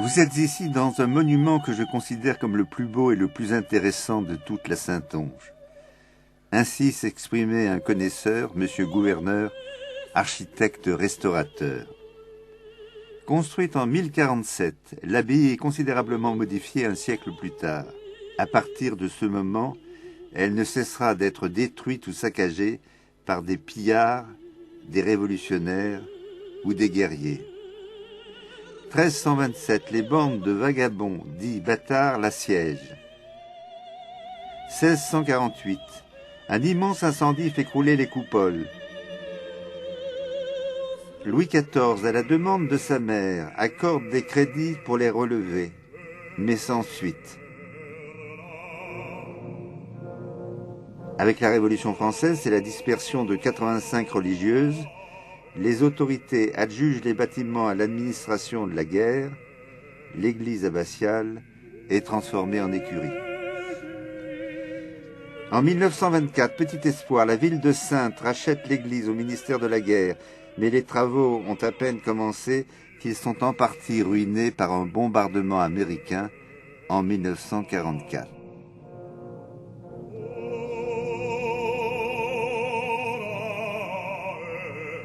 Vous êtes ici dans un monument que je considère comme le plus beau et le plus intéressant de toute la Saintonge. Ainsi s'exprimait un connaisseur, monsieur Gouverneur, architecte restaurateur. Construite en 1047, l'abbaye est considérablement modifiée un siècle plus tard. À partir de ce moment, elle ne cessera d'être détruite ou saccagée par des pillards, des révolutionnaires ou des guerriers. 1327, les bandes de vagabonds, dits bâtards, l'assiègent. 1648, un immense incendie fait crouler les coupoles. Louis XIV, à la demande de sa mère, accorde des crédits pour les relever, mais sans suite. Avec la Révolution française et la dispersion de 85 religieuses, les autorités adjugent les bâtiments à l'administration de la guerre. L'église abbatiale est transformée en écurie. En 1924, petit espoir, la ville de Saintes rachète l'église au ministère de la guerre, mais les travaux ont à peine commencé qu'ils sont en partie ruinés par un bombardement américain en 1944.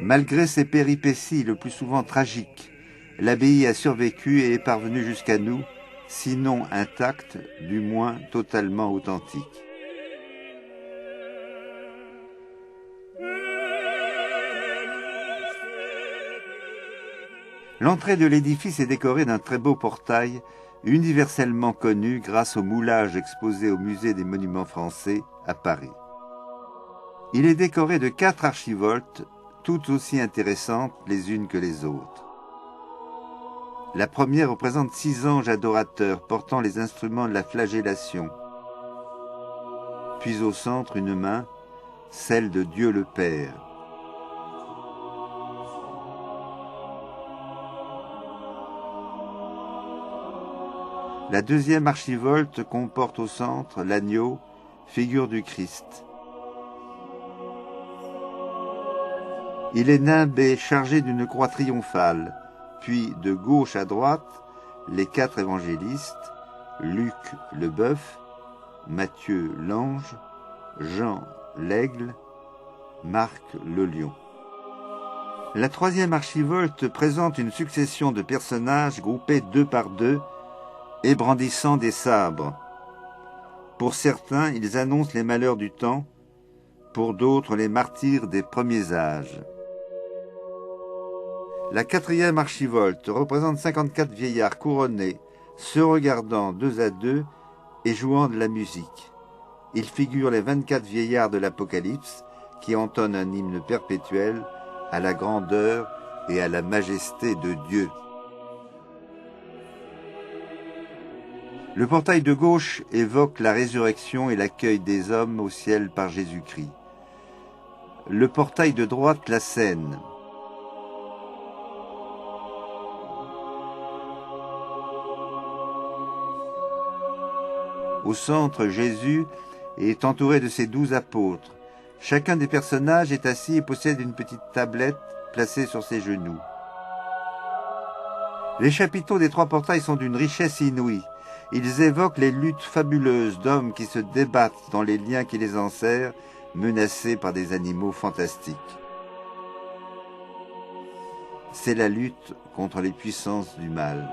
Malgré ses péripéties, le plus souvent tragiques, l'abbaye a survécu et est parvenue jusqu'à nous, sinon intacte, du moins totalement authentique. L'entrée de l'édifice est décorée d'un très beau portail, universellement connu grâce au moulage exposé au Musée des Monuments Français à Paris. Il est décoré de 4 archivoltes, toutes aussi intéressantes les unes que les autres. La première représente 6 anges adorateurs portant les instruments de la flagellation. Puis au centre, une main, celle de Dieu le Père. La deuxième archivolte comporte au centre l'agneau, figure du Christ. Il est nimbé, chargé d'une croix triomphale, puis de gauche à droite, les 4 évangélistes, Luc le bœuf, Matthieu l'ange, Jean l'aigle, Marc le lion. La troisième archivolte présente une succession de personnages groupés 2 par 2 et brandissant des sabres. Pour certains, ils annoncent les malheurs du temps, pour d'autres les martyrs des premiers âges. La quatrième archivolte représente 54 vieillards couronnés, se regardant 2 à 2 et jouant de la musique. Ils figurent les 24 vieillards de l'Apocalypse qui entonnent un hymne perpétuel à la grandeur et à la majesté de Dieu. Le portail de gauche évoque la résurrection et l'accueil des hommes au ciel par Jésus-Christ. Le portail de droite la scène. Au centre, Jésus est entouré de ses 12 apôtres. Chacun des personnages est assis et possède une petite tablette placée sur ses genoux. Les chapiteaux des 3 portails sont d'une richesse inouïe. Ils évoquent les luttes fabuleuses d'hommes qui se débattent dans les liens qui les enserrent, menacés par des animaux fantastiques. C'est la lutte contre les puissances du mal.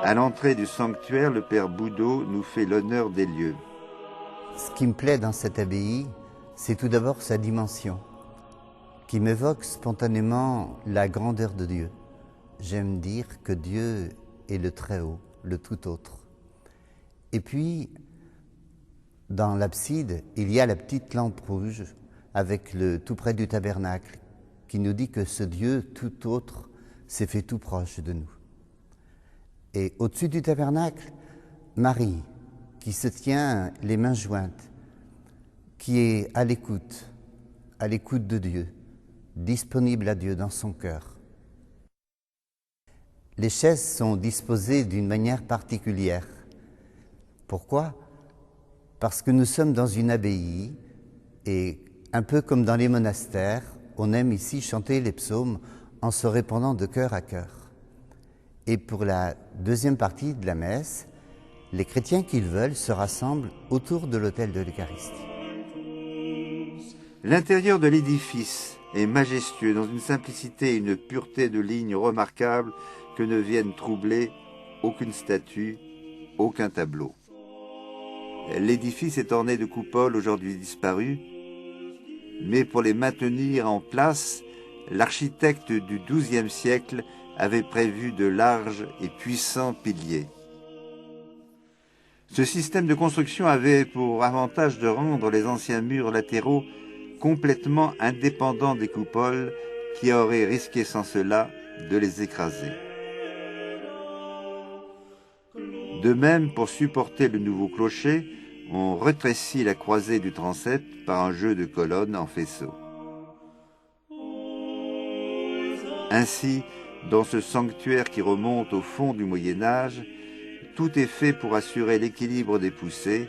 À l'entrée du sanctuaire, le père Boudot nous fait l'honneur des lieux. Ce qui me plaît dans cette abbaye, c'est tout d'abord sa dimension, qui m'évoque spontanément la grandeur de Dieu. J'aime dire que Dieu est le Très-Haut, le tout autre. Et puis, dans l'abside, il y a la petite lampe rouge avec tout près du tabernacle, qui nous dit que ce Dieu tout autre s'est fait tout proche de nous. Et au-dessus du tabernacle, Marie, qui se tient les mains jointes, qui est à l'écoute de Dieu, disponible à Dieu dans son cœur. Les chaises sont disposées d'une manière particulière. Pourquoi ? Parce que nous sommes dans une abbaye et un peu comme dans les monastères, on aime ici chanter les psaumes en se répondant de cœur à cœur. Et pour la deuxième partie de la messe, les chrétiens qui le veulent se rassemblent autour de l'autel de l'Eucharistie. L'intérieur de l'édifice est majestueux, dans une simplicité et une pureté de lignes remarquables que ne viennent troubler aucune statue, aucun tableau. L'édifice est orné de coupoles aujourd'hui disparues, mais pour les maintenir en place, l'architecte du XIIe siècle avait prévu de larges et puissants piliers. Ce système de construction avait pour avantage de rendre les anciens murs latéraux complètement indépendants des coupoles qui auraient risqué sans cela de les écraser. De même, pour supporter le nouveau clocher, on rétrécit la croisée du transept par un jeu de colonnes en faisceau. Ainsi, dans ce sanctuaire qui remonte au fond du Moyen-Âge, tout est fait pour assurer l'équilibre des poussées,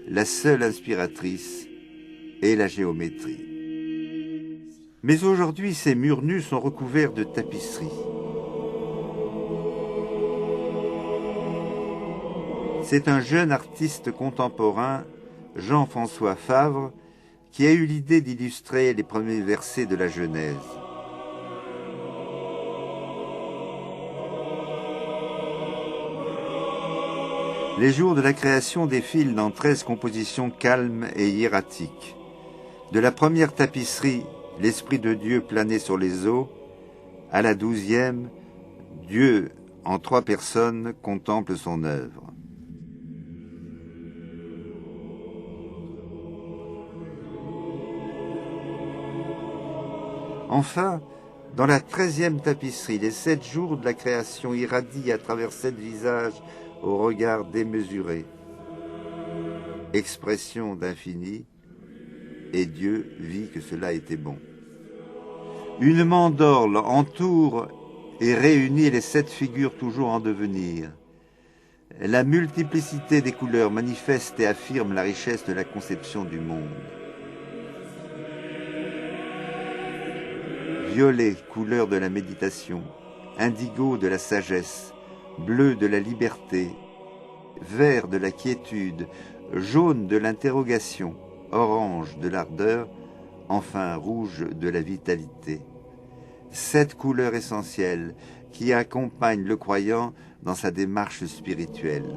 la seule inspiratrice est la géométrie. Mais aujourd'hui, ces murs nus sont recouverts de tapisseries. C'est un jeune artiste contemporain, Jean-François Favre, qui a eu l'idée d'illustrer les premiers versets de la Genèse. Les jours de la création défilent dans 13 compositions calmes et hiératiques. De la première tapisserie, l'Esprit de Dieu planait sur les eaux, à la 12e, Dieu, en 3 personnes, contemple son œuvre. Enfin, dans la 13e tapisserie, les 7 jours de la création irradient à travers 7 visages au regard démesuré. Expression d'infini, et Dieu vit que cela était bon. Une mandorle entoure et réunit les 7 figures toujours en devenir. La multiplicité des couleurs manifeste et affirme la richesse de la conception du monde. Violet, couleur de la méditation, indigo de la sagesse, bleu de la liberté, vert de la quiétude, jaune de l'interrogation, orange de l'ardeur, enfin rouge de la vitalité. 7 couleurs essentielles qui accompagnent le croyant dans sa démarche spirituelle.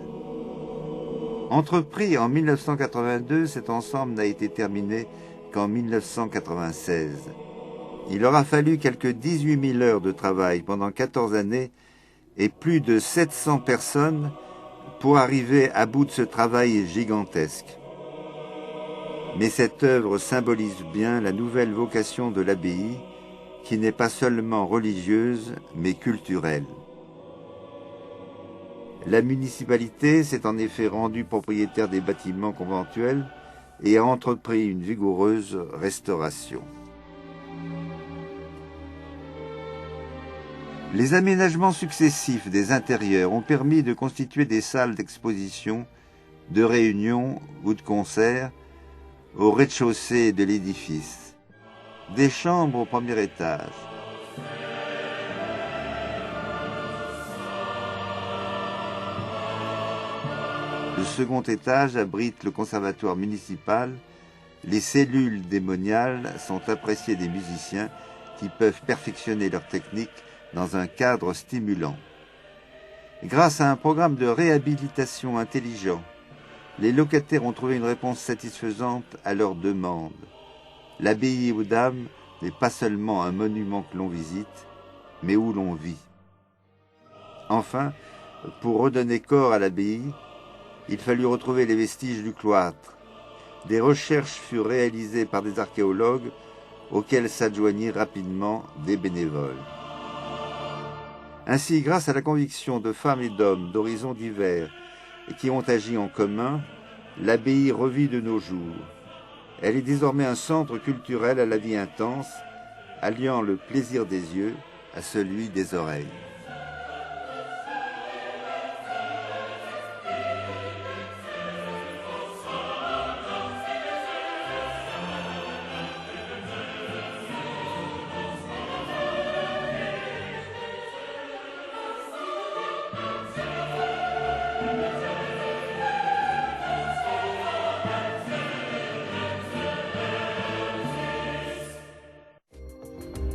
Entrepris en 1982, cet ensemble n'a été terminé qu'en 1996. Il aura fallu quelques 18 000 heures de travail pendant 14 années et plus de 700 personnes pour arriver à bout de ce travail gigantesque. Mais cette œuvre symbolise bien la nouvelle vocation de l'abbaye, qui n'est pas seulement religieuse, mais culturelle. La municipalité s'est en effet rendue propriétaire des bâtiments conventuels et a entrepris une vigoureuse restauration. Les aménagements successifs des intérieurs ont permis de constituer des salles d'exposition, de réunion ou de concert au rez-de-chaussée de l'édifice, des chambres au premier étage. Le second étage abrite le conservatoire municipal. Les cellules démoniales sont appréciées des musiciens qui peuvent perfectionner leur technique dans un cadre stimulant. Grâce à un programme de réhabilitation intelligent, les locataires ont trouvé une réponse satisfaisante à leurs demandes. L'abbaye aux Dames n'est pas seulement un monument que l'on visite, mais où l'on vit. Enfin, pour redonner corps à l'abbaye, il fallut retrouver les vestiges du cloître. Des recherches furent réalisées par des archéologues auxquelles s'adjoignirent rapidement des bénévoles. Ainsi, grâce à la conviction de femmes et d'hommes d'horizons divers et qui ont agi en commun, l'abbaye revit de nos jours. Elle est désormais un centre culturel à la vie intense, alliant le plaisir des yeux à celui des oreilles.